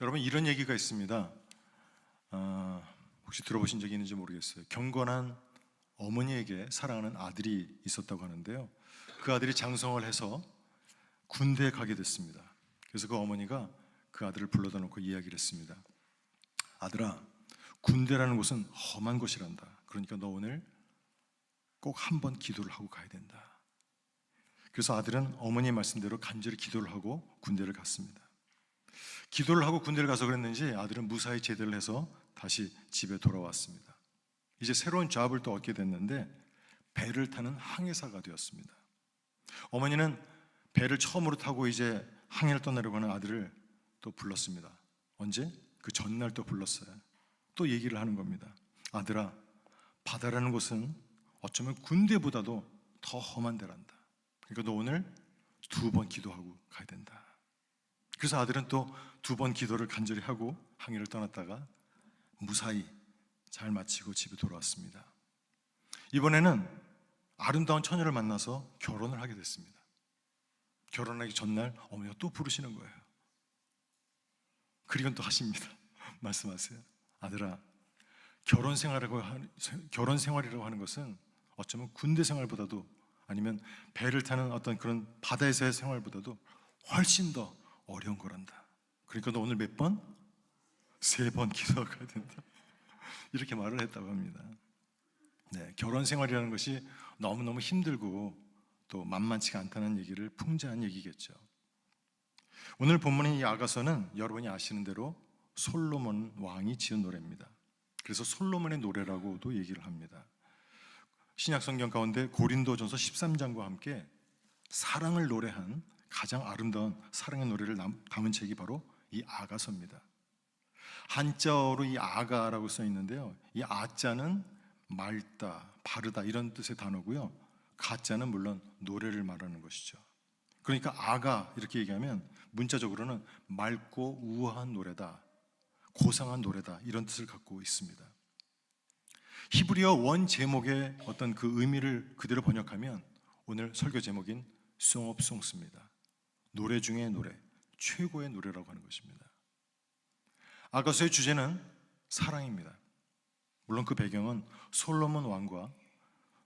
여러분, 이런 얘기가 있습니다. 혹시 들어보신 적이 있는지 모르겠어요. 경건한 어머니에게 사랑하는 아들이 있었다고 하는데요, 그 아들이 장성을 해서 군대에 가게 됐습니다. 그래서 그 어머니가 그 아들을 불러다 놓고 이야기를 했습니다. 아들아, 군대라는 곳은 험한 곳이란다. 그러니까 너 오늘 꼭 한번 기도를 하고 가야 된다. 그래서 아들은 어머니의 말씀대로 간절히 기도를 하고 군대를 갔습니다. 기도를 하고 군대를 가서 그랬는지 아들은 무사히 제대를 해서 다시 집에 돌아왔습니다. 이제 새로운 잡을 또 얻게 됐는데 배를 타는 항해사가 되었습니다. 어머니는 배를 처음으로 타고 이제 항해를 떠나려고 하는 아들을 또 불렀습니다. 언제? 그 전날 또 불렀어요. 또 얘기를 하는 겁니다. 아들아, 바다라는 곳은 어쩌면 군대보다도 더 험한 데란다. 그러니까 너 오늘 2번 기도하고 가야 된다. 그래서 아들은 또 2번 기도를 간절히 하고 항해를 떠났다가 무사히 잘 마치고 집에 돌아왔습니다. 이번에는 아름다운 처녀를 만나서 결혼을 하게 됐습니다. 결혼하기 전날 어머니가 또 부르시는 거예요. 그리고 또 하십니다. 말씀하세요. 아들아, 결혼 생활이라고 하는 것은 어쩌면 군대 생활보다도, 아니면 배를 타는 어떤 그런 바다에서의 생활보다도 훨씬 더 어려운 거란다. 그러니까 너 오늘 몇 번? 3번 기도해야 된다. 이렇게 말을 했다고 합니다. 네, 결혼 생활이라는 것이 너무너무 힘들고 또 만만치가 않다는 얘기를 풍자한 얘기겠죠. 오늘 본문의 이 아가서는 여러분이 아시는 대로 솔로몬 왕이 지은 노래입니다. 그래서 솔로몬의 노래라고도 얘기를 합니다. 신약 성경 가운데 고린도전서 13장과 함께 사랑을 노래한 가장 아름다운 사랑의 노래를 담은 책이 바로 이 아가서입니다. 한자어로 이 아가라고 써 있는데요, 이 아자는 맑다, 바르다 이런 뜻의 단어고요, 가자는 물론 노래를 말하는 것이죠. 그러니까 아가 이렇게 얘기하면 문자적으로는 맑고 우아한 노래다, 고상한 노래다 이런 뜻을 갖고 있습니다. 히브리어 원 제목의 어떤 그 의미를 그대로 번역하면 오늘 설교 제목인 Song of Songs입니다. 노래 중에 노래, 최고의 노래라고 하는 것입니다. 아가서의 주제는 사랑입니다. 물론 그 배경은 솔로몬 왕과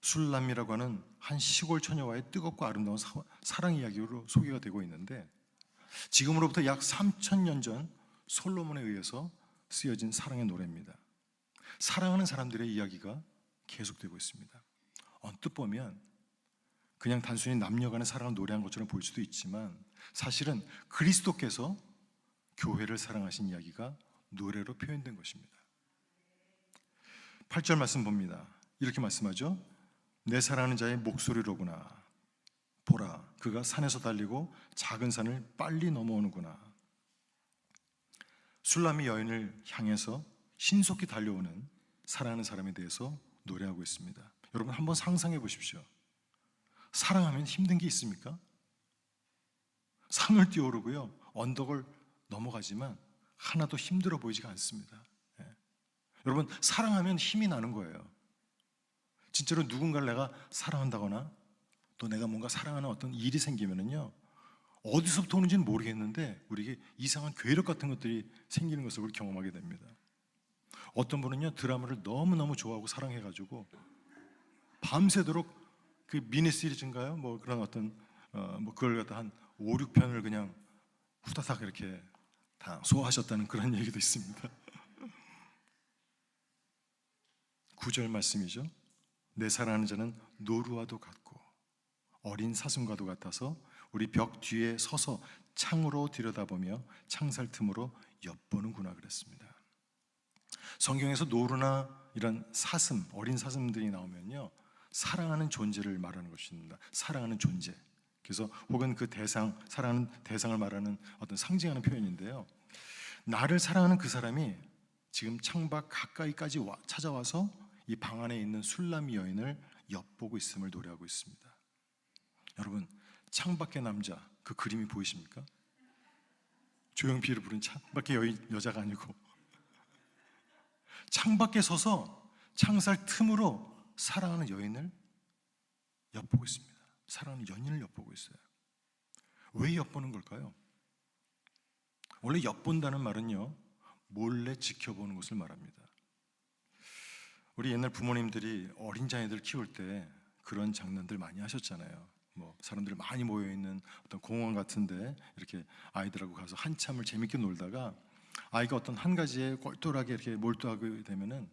술람이라고 하는 한 시골 처녀와의 뜨겁고 아름다운 사랑 이야기로 소개가 되고 있는데, 지금으로부터 약 3000년 전 솔로몬에 의해서 쓰여진 사랑의 노래입니다. 사랑하는 사람들의 이야기가 계속되고 있습니다. 언뜻 보면 그냥 단순히 남녀 간의 사랑을 노래한 것처럼 보일 수도 있지만, 사실은 그리스도께서 교회를 사랑하신 이야기가 노래로 표현된 것입니다. 8절 말씀 봅니다. 이렇게 말씀하죠. 내 사랑하는 자의 목소리로구나. 보라, 그가 산에서 달리고 작은 산을 빨리 넘어오는구나. 술람이 여인을 향해서 신속히 달려오는 사랑하는 사람에 대해서 노래하고 있습니다. 여러분, 한번 상상해 보십시오. 사랑하면 힘든 게 있습니까? 산을 뛰어오르고요, 언덕을 넘어가지만 하나도 힘들어 보이지가 않습니다. 여러분, 사랑하면 힘이 나는 거예요. 진짜로 누군가를 내가 사랑한다거나 또 내가 뭔가 사랑하는 어떤 일이 생기면은요, 어디서부터 오는지는 모르겠는데 우리에게 이상한 괴력 같은 것들이 생기는 것을 우리 경험하게 됩니다. 어떤 분은요, 드라마를 너무너무 좋아하고 사랑해가지고 밤새도록 그 미니 시리즈인가요? 뭐 그런 어떤 뭐 그걸 갖다 한 5, 6편을 그냥 후다닥 이렇게 다 소화하셨다는 그런 얘기도 있습니다. 9절 말씀이죠. 내 사랑하는 자는 노루와도 같고 어린 사슴과도 같아서 우리 벽 뒤에 서서 창으로 들여다보며 창살 틈으로 엿보는구나 그랬습니다. 성경에서 노루나 이런 사슴, 어린 사슴들이 나오면요, 사랑하는 존재를 말하는 것입니다. 사랑하는 존재. 그래서 혹은 그 대상, 사랑하는 대상을 말하는 어떤 상징하는 표현인데요, 나를 사랑하는 그 사람이 지금 창밖 가까이까지 찾아와서 이 방 안에 있는 술람이 여인을 엿보고 있음을 노래하고 있습니다. 여러분, 창밖의 남자, 그 그림이 보이십니까? 조용필을 부른 창밖의 여자가 아니고 창밖에 서서 창살 틈으로 사랑하는 여인을 엿보고 있습니다. 사랑하는 연인을 엿보고 있어요. 왜 엿보는 걸까요? 원래 엿본다는 말은요, 몰래 지켜보는 것을 말합니다. 우리 옛날 부모님들이 어린 자녀들 키울 때 그런 장난들 많이 하셨잖아요. 뭐 사람들 많이 모여 있는 어떤 공원 같은데 이렇게 아이들하고 가서 한참을 재밌게 놀다가 아이가 어떤 한 가지에 꼴똘하게 이렇게 몰두하게 되면은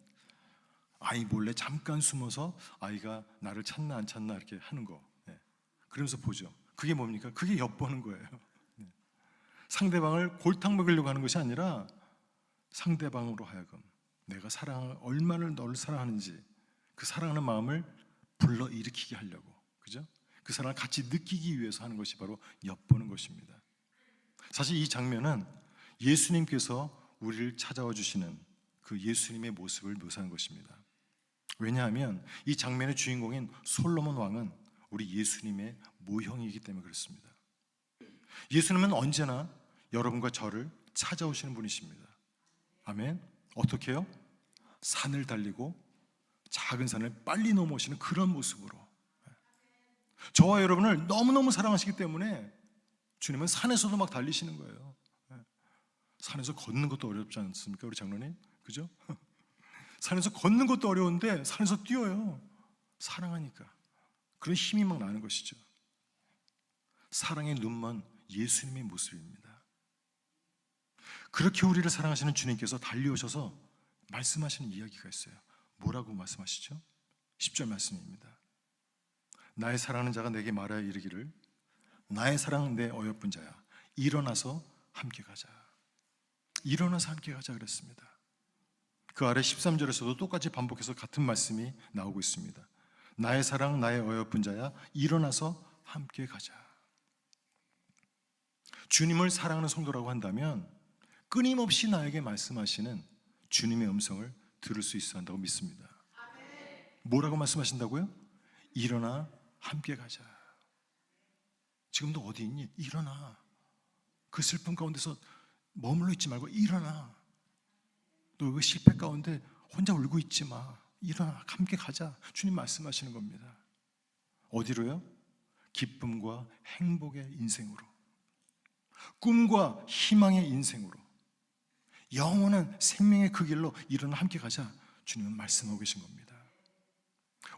아이 몰래 잠깐 숨어서 아이가 나를 찾나 안 찾나 이렇게 하는 거. 예. 그러면서 보죠. 그게 뭡니까? 그게 엿보는 거예요. 예. 상대방을 골탕 먹이려고 하는 것이 아니라 상대방으로 하여금 내가 얼마나 너를 사랑하는지 그 사랑하는 마음을 불러 일으키게 하려고, 그죠? 그 사랑을 같이 느끼기 위해서 하는 것이 바로 엿보는 것입니다. 사실 이 장면은 예수님께서 우리를 찾아와 주시는 그 예수님의 모습을 묘사한 것입니다. 왜냐하면 이 장면의 주인공인 솔로몬 왕은 우리 예수님의 모형이기 때문에 그렇습니다. 예수님은 언제나 여러분과 저를 찾아오시는 분이십니다. 아멘. 어떻게 해요? 산을 달리고 작은 산을 빨리 넘어오시는 그런 모습으로. 저와 여러분을 너무너무 사랑하시기 때문에 주님은 산에서도 막 달리시는 거예요. 산에서 걷는 것도 어렵지 않습니까? 우리 장로님, 그죠? 산에서 걷는 것도 어려운데 산에서 뛰어요. 사랑하니까. 그런 힘이 막 나는 것이죠. 사랑의 눈먼 예수님의 모습입니다. 그렇게 우리를 사랑하시는 주님께서 달려오셔서 말씀하시는 이야기가 있어요. 뭐라고 말씀하시죠? 10절 말씀입니다. 나의 사랑하는 자가 내게 말하여 이르기를 나의 사랑 내 어여쁜 자야 일어나서 함께 가자. 일어나서 함께 가자 그랬습니다. 그 아래 13절에서도 똑같이 반복해서 같은 말씀이 나오고 있습니다. 나의 사랑 나의 어여쁜 자야 일어나서 함께 가자. 주님을 사랑하는 성도라고 한다면 끊임없이 나에게 말씀하시는 주님의 음성을 들을 수 있어야 한다고 믿습니다. 뭐라고 말씀하신다고요? 일어나 함께 가자. 지금도 어디 있니? 일어나. 그 슬픔 가운데서 머물러 있지 말고 일어나. 너 그 실패 가운데 혼자 울고 있지 마. 일어나. 함께 가자. 주님 말씀하시는 겁니다. 어디로요? 기쁨과 행복의 인생으로, 꿈과 희망의 인생으로, 영원한 생명의 그 길로 일어나 함께 가자. 주님은 말씀하고 계신 겁니다.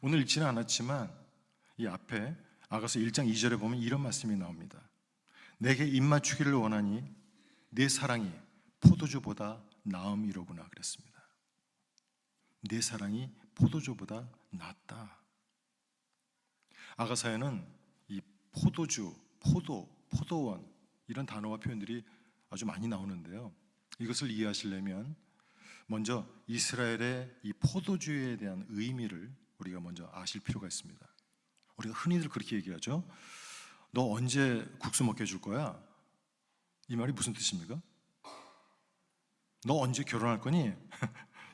오늘 읽지는 않았지만 이 앞에 아가서 1장 2절에 보면 이런 말씀이 나옵니다. 내게 입맞추기를 원하니 내 사랑이 포도주보다 나음이로구나 그랬습니다. 내 사랑이 포도주보다 낫다. 아가서에는 이 포도주, 포도원 이런 단어와 표현들이 아주 많이 나오는데요. 이것을 이해하시려면 먼저 이스라엘의 이 포도주에 대한 의미를 우리가 먼저 아실 필요가 있습니다. 우리가 흔히들 그렇게 얘기하죠. 너 언제 국수 먹게 해줄 거야? 이 말이 무슨 뜻입니까? 너 언제 결혼할 거니?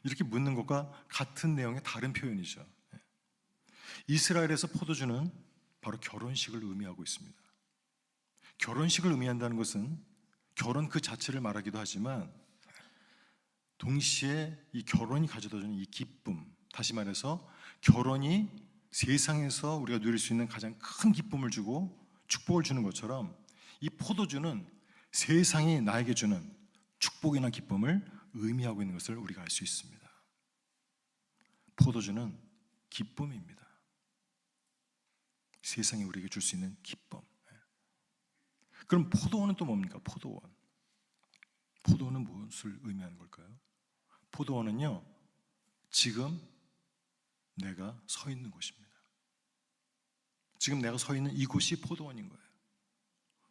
이렇게 묻는 것과 같은 내용의 다른 표현이죠. 이스라엘에서 포도주는 바로 결혼식을 의미하고 있습니다. 결혼식을 의미한다는 것은 결혼 그 자체를 말하기도 하지만 동시에 이 결혼이 가져다주는 이 기쁨, 다시 말해서 결혼이 세상에서 우리가 누릴 수 있는 가장 큰 기쁨을 주고 축복을 주는 것처럼 이 포도주는 세상이 나에게 주는 축복이나 기쁨을 의미하고 있는 것을 우리가 알 수 있습니다. 포도주는 기쁨입니다. 세상이 우리에게 줄 수 있는 기쁨. 그럼 포도원은 또 뭡니까? 포도원은 무엇을 의미하는 걸까요? 포도원은요, 지금 내가 서 있는 곳입니다. 지금 내가 서 있는 이곳이 포도원인 거예요.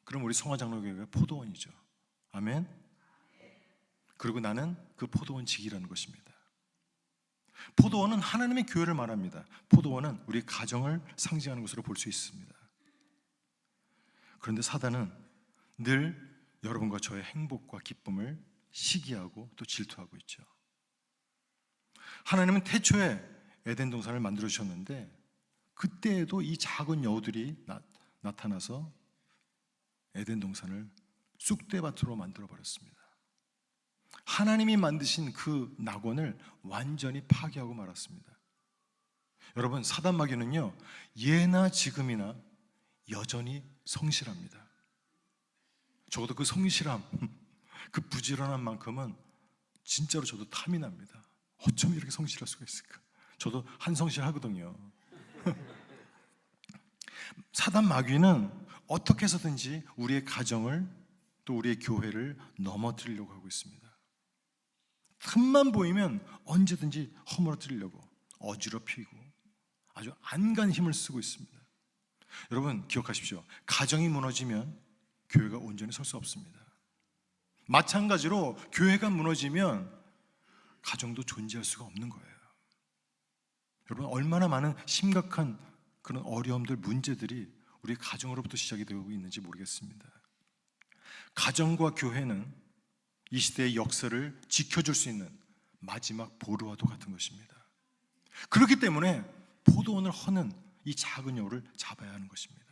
그럼 우리 성화장로교회가 포도원이죠. 아멘. 그리고 나는 그 포도원 직이라는 것입니다. 포도원은 하나님의 교회를 말합니다. 포도원은 우리 가정을 상징하는 것으로 볼 수 있습니다. 그런데 사단은 늘 여러분과 저의 행복과 기쁨을 시기하고 또 질투하고 있죠. 하나님은 태초에 에덴 동산을 만들어 주셨는데 그때에도 이 작은 여우들이 나타나서 에덴 동산을 쑥대밭으로 만들어 버렸습니다. 하나님이 만드신 그 낙원을 완전히 파괴하고 말았습니다. 여러분, 사단 마귀는요, 예나 지금이나 여전히 성실합니다. 적어도 그 성실함, 그 부지런한 만큼은 진짜로 저도 탐이 납니다. 어쩜 이렇게 성실할 수가 있을까? 저도 한성실 하거든요. 사단 마귀는 어떻게 해서든지 우리의 가정을 또 우리의 교회를 넘어뜨리려고 하고 있습니다. 틈만 보이면 언제든지 허물어뜨리려고 어지럽히고 아주 안간 힘을 쓰고 있습니다. 여러분 기억하십시오. 가정이 무너지면 교회가 온전히 설 수 없습니다. 마찬가지로 교회가 무너지면 가정도 존재할 수가 없는 거예요. 여러분 얼마나 많은 심각한 그런 어려움들, 문제들이 우리 가정으로부터 시작이 되고 있는지 모르겠습니다. 가정과 교회는 이 시대의 역사를 지켜줄 수 있는 마지막 보루와도 같은 것입니다. 그렇기 때문에 포도원을 허는 이 작은 여우를 잡아야 하는 것입니다.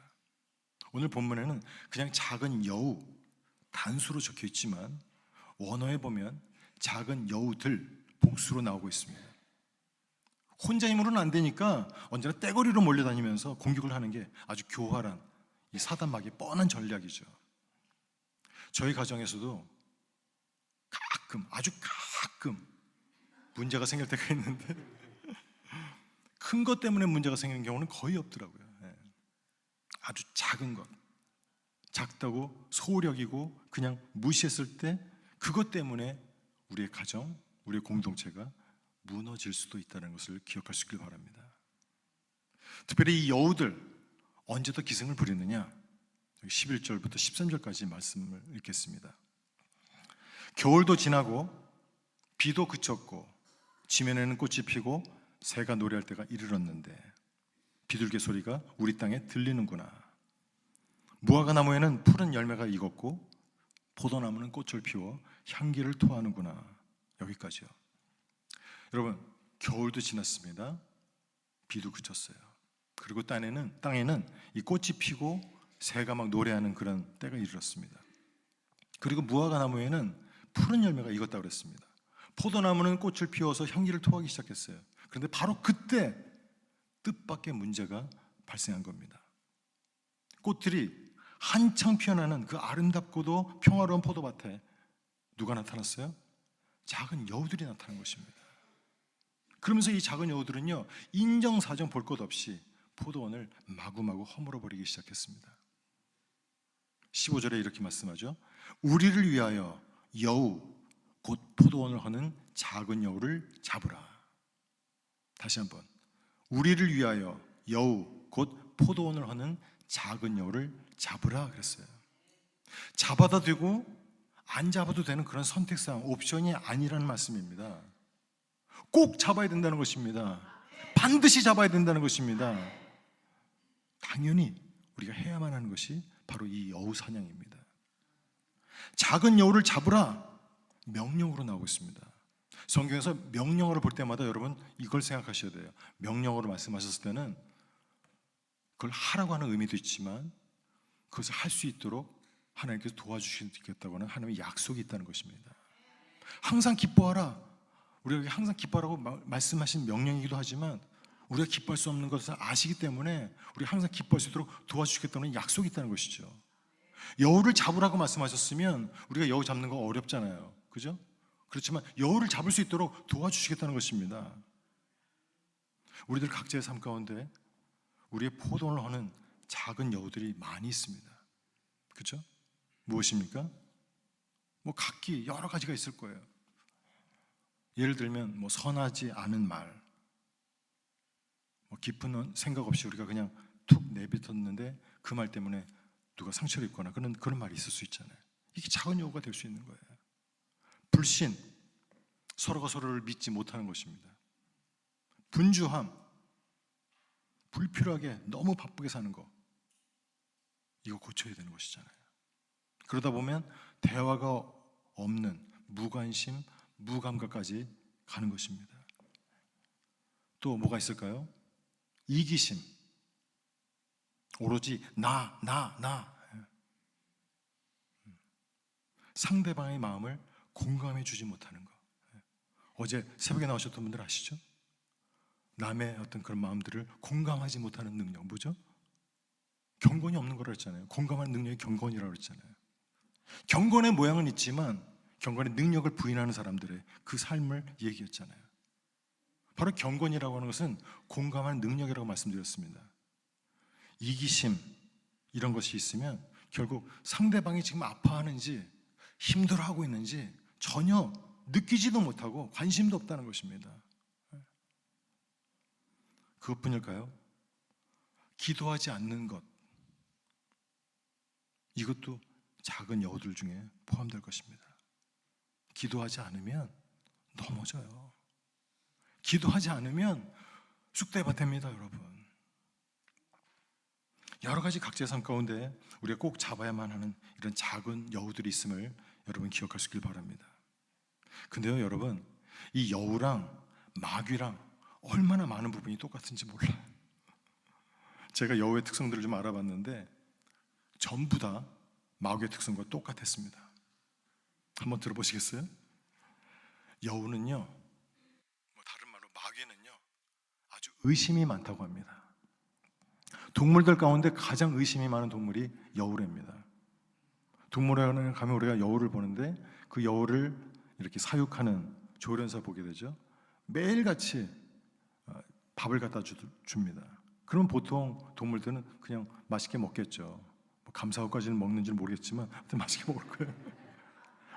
오늘 본문에는 그냥 작은 여우 단수로 적혀 있지만 원어에 보면 작은 여우들 복수로 나오고 있습니다. 혼자 힘으로는 안 되니까 언제나 떼거리로 몰려다니면서 공격을 하는 게 아주 교활한 이 사단 마귀의 뻔한 전략이죠. 저희 가정에서도 가끔, 아주 가끔 문제가 생길 때가 있는데 큰 것 때문에 문제가 생기는 경우는 거의 없더라고요. 아주 작은 것, 작다고 소홀히 여기고 그냥 무시했을 때 그것 때문에 우리의 가정, 우리의 공동체가 무너질 수도 있다는 것을 기억할 수 있길 바랍니다. 특별히 이 여우들 언제 더 기승을 부리느냐? 11절부터 13절까지 말씀을 읽겠습니다. 겨울도 지나고 비도 그쳤고 지면에는 꽃이 피고 새가 노래할 때가 이르렀는데 비둘기 소리가 우리 땅에 들리는구나. 무화과 나무에는 푸른 열매가 익었고 포도나무는 꽃을 피워 향기를 토하는구나. 여기까지요. 여러분 겨울도 지났습니다. 비도 그쳤어요. 그리고 땅에는 이 꽃이 피고 새가 막 노래하는 그런 때가 이르렀습니다. 그리고 무화과 나무에는 푸른 열매가 익었다고 그랬습니다. 포도나무는 꽃을 피워서 향기를 토하기 시작했어요. 그런데 바로 그때 뜻밖의 문제가 발생한 겁니다. 꽃들이 한창 피어나는 그 아름답고도 평화로운 포도밭에 누가 나타났어요? 작은 여우들이 나타난 것입니다. 그러면서 이 작은 여우들은요, 인정사정 볼 것 없이 포도원을 마구마구 허물어버리기 시작했습니다. 15절에 이렇게 말씀하죠. 우리를 위하여 여우 곧 포도원을 허는 작은 여우를 잡으라. 다시 한번, 우리를 위하여 여우 곧 포도원을 허는 작은 여우를 잡으라 그랬어요. 잡아도 되고 안 잡아도 되는 그런 선택사항, 옵션이 아니라는 말씀입니다. 꼭 잡아야 된다는 것입니다. 반드시 잡아야 된다는 것입니다. 당연히 우리가 해야만 하는 것이 바로 이 여우 사냥입니다. 작은 여우를 잡으라 명령으로 나오고 있습니다. 성경에서 명령어를 볼 때마다 여러분 이걸 생각하셔야 돼요. 명령어로 말씀하셨을 때는 그걸 하라고 하는 의미도 있지만 그것을 할 수 있도록 하나님께서 도와주시겠다고 하는 하나님의 약속이 있다는 것입니다. 항상 기뻐하라. 우리가 항상 기뻐하라고 말씀하신 명령이기도 하지만 우리가 기뻐할 수 없는 것을 아시기 때문에 우리가 항상 기뻐할 수 있도록 도와주시겠다는 약속이 있다는 것이죠. 여우를 잡으라고 말씀하셨으면 우리가 여우 잡는 거 어렵잖아요. 그죠? 그렇지만 여우를 잡을 수 있도록 도와주시겠다는 것입니다. 우리들 각자의 삶 가운데 우리의 포도원을 허는 작은 여우들이 많이 있습니다. 그죠? 무엇입니까? 뭐 각기 여러 가지가 있을 거예요. 예를 들면 뭐 선하지 않은 말, 뭐 깊은 생각 없이 우리가 그냥 툭 내뱉었는데 그 말 때문에 누가 상처를 입거나 그런 말이 있을 수 있잖아요. 이게 작은 여우가 될 수 있는 거예요. 불신, 서로가 서로를 믿지 못하는 것입니다. 분주함, 불필요하게 너무 바쁘게 사는 거, 이거 고쳐야 되는 것이잖아요. 그러다 보면 대화가 없는 무관심, 무감각까지 가는 것입니다. 또 뭐가 있을까요? 이기심, 오로지 나. 상대방의 마음을 공감해 주지 못하는 것. 어제 새벽에 나오셨던 분들 아시죠? 남의 어떤 그런 마음들을 공감하지 못하는 능력, 뭐죠? 경건이 없는 거라고 했잖아요. 공감하는 능력이 경건이라고 했잖아요. 경건의 모양은 있지만 경건의 능력을 부인하는 사람들의 그 삶을 얘기했잖아요. 바로 경건이라고 하는 것은 공감하는 능력이라고 말씀드렸습니다. 이기심 이런 것이 있으면 결국 상대방이 지금 아파하는지 힘들어하고 있는지 전혀 느끼지도 못하고 관심도 없다는 것입니다. 그것뿐일까요? 기도하지 않는 것, 이것도 작은 여우들 중에 포함될 것입니다. 기도하지 않으면 넘어져요. 기도하지 않으면 쑥대밭입니다, 여러분. 여러 가지 각자의 삶 가운데 우리가 꼭 잡아야만 하는 이런 작은 여우들이 있음을 여러분 기억할 수 있길 바랍니다. 근데요, 여러분, 이 여우랑 마귀랑 얼마나 많은 부분이 똑같은지 몰라요. 제가 여우의 특성들을 좀 알아봤는데 전부 다 마귀의 특성과 똑같았습니다. 한번 들어보시겠어요? 여우는요, 다른 말로 마귀는요, 아주 의심이 많다고 합니다. 동물들 가운데 가장 의심이 많은 동물이 여우랍니다. 동물원에 가면 우리가 여우를 보는데 그 여우를 이렇게 사육하는 조련사 보게 되죠. 매일같이 밥을 갖다 줍니다. 그럼 보통 동물들은 그냥 맛있게 먹겠죠. 뭐 감사하고까지는 먹는지는 모르겠지만 하여튼 맛있게 먹을 거예요.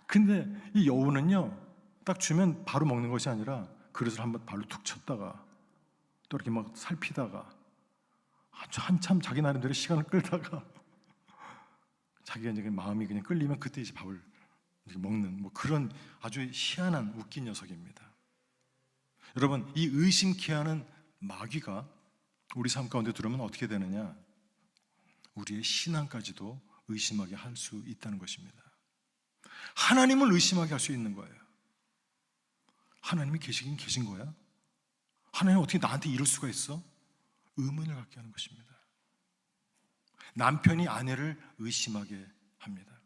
근데 이 여우는요, 딱 주면 바로 먹는 것이 아니라 그릇을 한번 발로 툭 쳤다가 또 이렇게 막 살피다가 한참 자기 나름대로 시간을 끌다가 자기가 이제 마음이 그냥 끌리면 그때 이제 밥을 먹는 뭐 그런 아주 희한한 웃긴 녀석입니다. 여러분, 이 의심케 하는 마귀가 우리 삶 가운데 들어오면 어떻게 되느냐? 우리의 신앙까지도 의심하게 할 수 있다는 것입니다. 하나님을 의심하게 할 수 있는 거예요. 하나님이 계시긴 계신 거야? 하나님 어떻게 나한테 이럴 수가 있어? 의문을 갖게 하는 것입니다. 남편이 아내를 의심하게 합니다.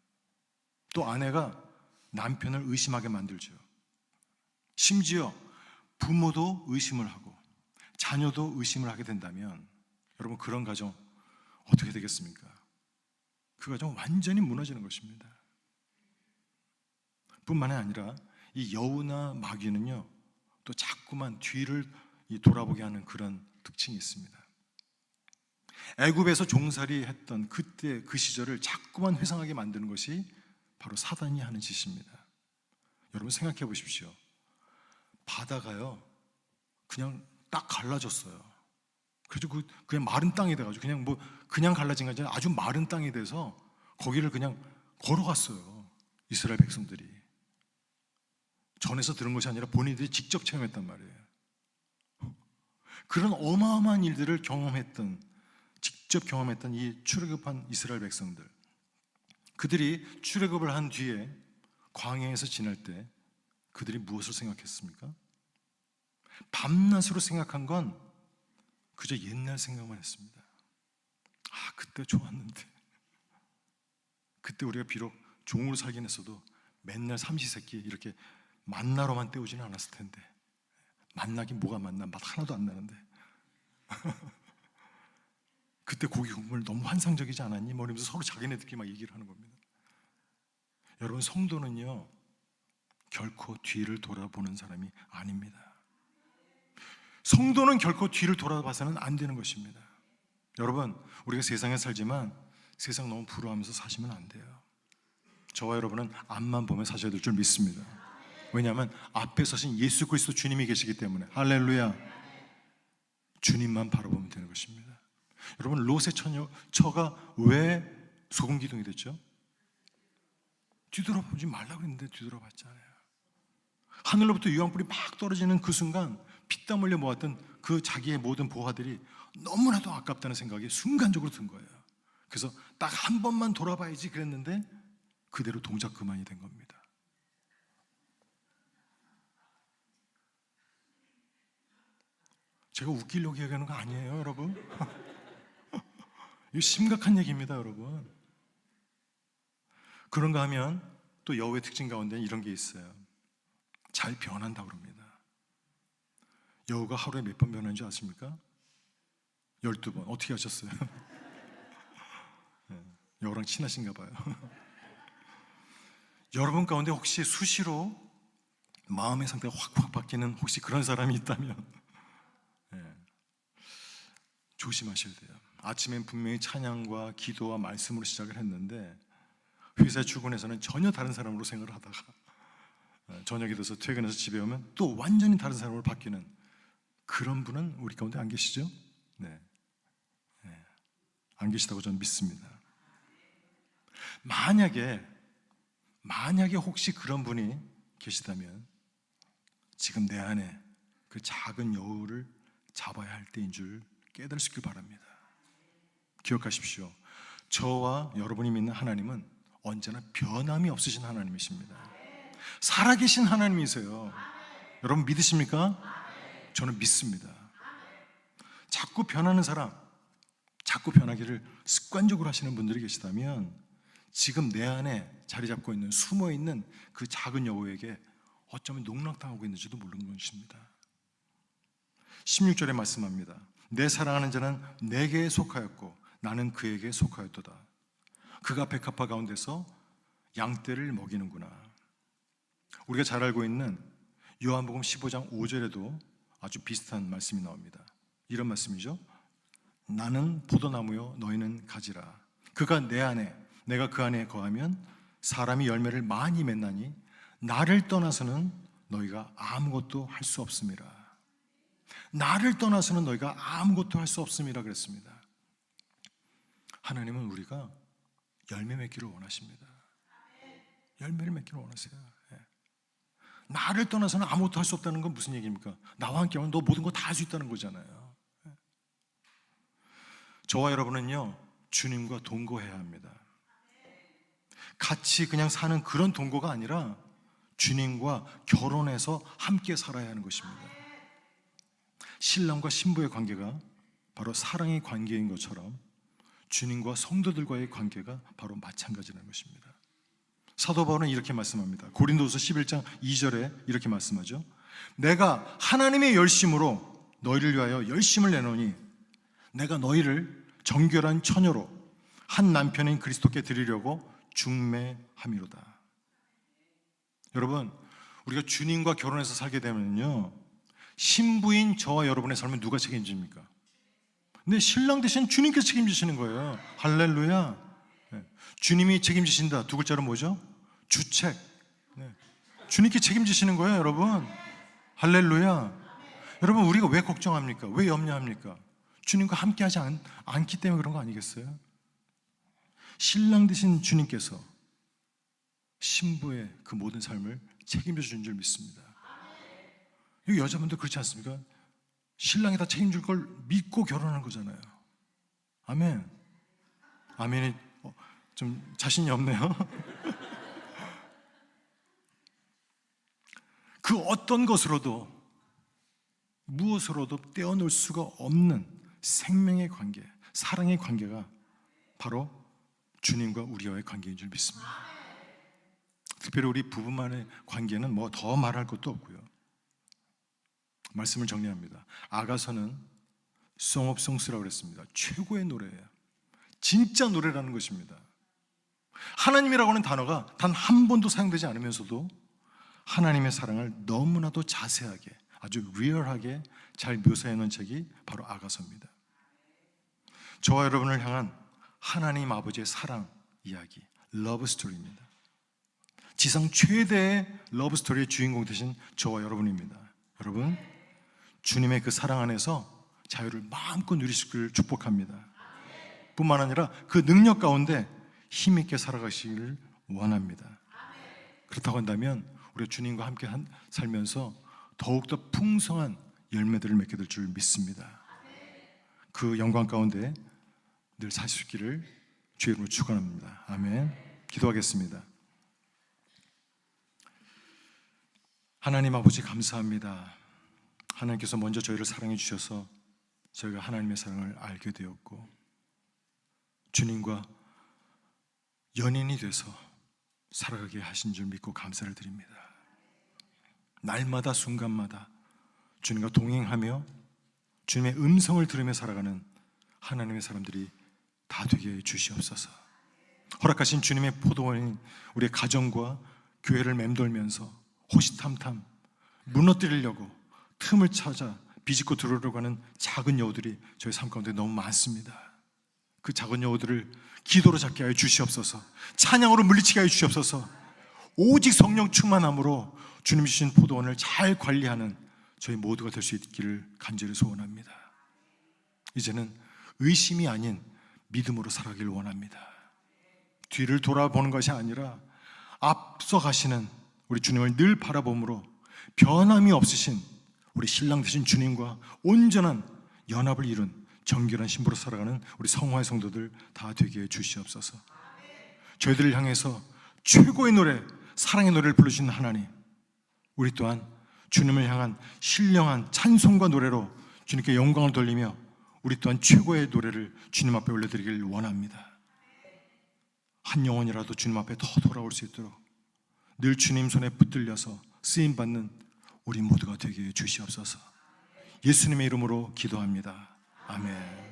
또 아내가 남편을 의심하게 만들죠. 심지어 부모도 의심을 하고 자녀도 의심을 하게 된다면 여러분, 그런 가정 어떻게 되겠습니까? 그 가정 완전히 무너지는 것입니다. 뿐만이 아니라 이 여우나 마귀는요, 또 자꾸만 뒤를 돌아보게 하는 그런 특징이 있습니다. 애굽에서 종살이 했던 그때 그 시절을 자꾸만 회상하게 만드는 것이 바로 사단이 하는 짓입니다. 여러분 생각해 보십시오. 바다가요 그냥 딱 갈라졌어요. 그래서 그냥 마른 땅이 돼가지고 그냥 갈라진 게 아니라 아주 마른 땅이 돼서 거기를 그냥 걸어갔어요. 이스라엘 백성들이 전에서 들은 것이 아니라 본인들이 직접 체험했단 말이에요. 그런 어마어마한 일들을 직접 경험했던 이 출애굽한 이스라엘 백성들, 그들이 출애굽을 한 뒤에 광야에서 지날 때 그들이 무엇을 생각했습니까? 밤낮으로 생각한 건 그저 옛날 생각만 했습니다. 그때 좋았는데, 그때 우리가 비록 종으로 살긴 했어도 맨날 삼시세끼 이렇게 만나러만 때우지는 않았을 텐데, 만나긴 뭐가 만나, 맛 하나도 안 나는데 그때 고기 국물 너무 환상적이지 않았니? 뭐 이러면서 서로 자기네들끼리 막 얘기를 하는 겁니다. 여러분, 성도는요 결코 뒤를 돌아보는 사람이 아닙니다. 성도는 결코 뒤를 돌아봐서는 안 되는 것입니다. 여러분, 우리가 세상에 살지만 세상 너무 부러워하면서 사시면 안 돼요. 저와 여러분은 앞만 보면 사셔야 될 줄 믿습니다. 왜냐하면 앞에 서신 예수 그리스도 주님이 계시기 때문에. 할렐루야. 주님만 바라보면 되는 것입니다. 여러분, 롯의 처가 왜 소금 기둥이 됐죠? 뒤돌아보지 말라고 했는데 뒤돌아봤잖아요. 하늘로부터 유황불이 막 떨어지는 그 순간 피땀 흘려 모았던 그 자기의 모든 보화들이 너무나도 아깝다는 생각이 순간적으로 든 거예요. 그래서 딱 한 번만 돌아봐야지 그랬는데 그대로 동작 그만이 된 겁니다. 제가 웃기려고 얘기하는 거 아니에요, 여러분. 이거 심각한 얘기입니다, 여러분. 그런가 하면 또 여우의 특징 가운데 이런 게 있어요. 잘 변한다고 그럽니다. 여우가 하루에 몇 번 변하는 줄 아십니까? 12번. 어떻게 하셨어요? 여우랑 친하신가 봐요. 여러분 가운데 혹시 수시로 마음의 상태가 확 바뀌는 혹시 그런 사람이 있다면 조심하셔야 돼요. 아침엔 분명히 찬양과 기도와 말씀으로 시작을 했는데 회사에 출근해서는 전혀 다른 사람으로 생각을 하다가 저녁이 돼서 퇴근해서 집에 오면 또 완전히 다른 사람으로 바뀌는 그런 분은 우리 가운데 안 계시죠? 네. 안 계시다고 저는 믿습니다. 만약에 혹시 그런 분이 계시다면 지금 내 안에 그 작은 여우를 잡아야 할 때인 줄 깨달을 수 있길 바랍니다. 기억하십시오. 저와 여러분이 믿는 하나님은 언제나 변함이 없으신 하나님이십니다. 살아계신 하나님이세요. 여러분 믿으십니까? 저는 믿습니다. 자꾸 변하는 사람, 자꾸 변하기를 습관적으로 하시는 분들이 계시다면 지금 내 안에 자리 잡고 있는, 숨어 있는 그 작은 여우에게 어쩌면 농락당하고 있는지도 모르는 것입니다. 16절에 말씀합니다. 내 사랑하는 자는 내게 속하였고 나는 그에게 속하였도다. 그가 백합화 가운데서 양떼를 먹이는구나. 우리가 잘 알고 있는 요한복음 15장 5절에도 아주 비슷한 말씀이 나옵니다. 이런 말씀이죠. 나는 포도나무요 너희는 가지라. 그가 내 안에 내가 그 안에 거하면 사람이 열매를 많이 맺나니 나를 떠나서는 너희가 아무것도 할 수 없음이라. 나를 떠나서는 너희가 아무것도 할 수 없음이라 그랬습니다. 하나님은 우리가 열매 맺기를 원하십니다. 열매를 맺기를 원하세요. 나를 떠나서는 아무것도 할 수 없다는 건 무슨 얘기입니까? 나와 함께하면 너 모든 거 다 할 수 있다는 거잖아요. 저와 여러분은요 주님과 동거해야 합니다. 같이 그냥 사는 그런 동거가 아니라 주님과 결혼해서 함께 살아야 하는 것입니다. 신랑과 신부의 관계가 바로 사랑의 관계인 것처럼 주님과 성도들과의 관계가 바로 마찬가지라는 것입니다. 사도 바울은 이렇게 말씀합니다. 고린도후서 11장 2절에 이렇게 말씀하죠. 내가 하나님의 열심으로 너희를 위하여 열심을 내노니 내가 너희를 정결한 처녀로 한 남편인 그리스도께 드리려고 중매함이로다. 여러분, 우리가 주님과 결혼해서 살게 되면요 신부인 저와 여러분의 삶을 누가 책임집니까? 근데 신랑 대신 주님께서 책임지시는 거예요. 할렐루야. 주님이 책임지신다. 두 글자로 뭐죠? 주책. 주님께 책임지시는 거예요, 여러분. 할렐루야. 여러분, 우리가 왜 걱정합니까? 왜 염려합니까? 주님과 함께하지 않기 때문에 그런 거 아니겠어요? 신랑 되신 주님께서 신부의 그 모든 삶을 책임져 주는 줄 믿습니다. 이 여자분들 그렇지 않습니까? 신랑이 다 책임질 걸 믿고 결혼하는 거잖아요. 아멘. 아멘이 좀 자신이 없네요. 그 어떤 것으로도 무엇으로도 떼어놓을 수가 없는 생명의 관계, 사랑의 관계가 바로 주님과 우리와의 관계인 줄 믿습니다. 특별히 우리 부부만의 관계는 뭐 더 말할 것도 없고요. 말씀을 정리합니다. 아가서는 Song of Songs라고 그랬습니다. 최고의 노래예요. 진짜 노래라는 것입니다. 하나님이라고 하는 단어가 단 한 번도 사용되지 않으면서도 하나님의 사랑을 너무나도 자세하게, 아주 리얼하게 잘 묘사해 놓은 책이 바로 아가서입니다. 저와 여러분을 향한 하나님 아버지의 사랑 이야기, 러브 스토리입니다. 지상 최대의 러브 스토리의 주인공 되신 저와 여러분입니다. 여러분, 주님의 그 사랑 안에서 자유를 마음껏 누리시기를 축복합니다. 뿐만 아니라 그 능력 가운데 힘있게 살아가시기를 원합니다. 그렇다고 한다면 우리가 주님과 함께 살면서 더욱더 풍성한 열매들을 맺게 될 줄 믿습니다. 그 영광 가운데 늘 사시기를 주의 이름으로 축원합니다. 아멘. 기도하겠습니다. 하나님 아버지 감사합니다. 하나님께서 먼저 저희를 사랑해 주셔서 저희가 하나님의 사랑을 알게 되었고 주님과 연인이 돼서 살아가게 하신 줄 믿고 감사를 드립니다. 날마다 순간마다 주님과 동행하며 주님의 음성을 들으며 살아가는 하나님의 사람들이 다 되게 해 주시옵소서. 허락하신 주님의 포도원인 우리의 가정과 교회를 맴돌면서 호시탐탐 무너뜨리려고 틈을 찾아 비집고 들어오려고 하는 작은 여우들이 저희 삶 가운데 너무 많습니다. 그 작은 여우들을 기도로 잡게 하여 주시옵소서. 찬양으로 물리치게 하여 주시옵소서. 오직 성령 충만함으로 주님 주신 포도원을 잘 관리하는 저희 모두가 될 수 있기를 간절히 소원합니다. 이제는 의심이 아닌 믿음으로 살아가길 원합니다. 뒤를 돌아보는 것이 아니라 앞서 가시는 우리 주님을 늘 바라봄으로 변함이 없으신 우리 신랑 되신 주님과 온전한 연합을 이룬 정결한 신부로 살아가는 우리 성화의 성도들 다 되게 해 주시옵소서. 저희들을 향해서 최고의 노래, 사랑의 노래를 불러주신 하나님, 우리 또한 주님을 향한 신령한 찬송과 노래로 주님께 영광을 돌리며 우리 또한 최고의 노래를 주님 앞에 올려드리길 원합니다. 한 영혼이라도 주님 앞에 더 돌아올 수 있도록 늘 주님 손에 붙들려서 쓰임받는 우리 모두가 되게 해 주시옵소서. 예수님의 이름으로 기도합니다. 아멘.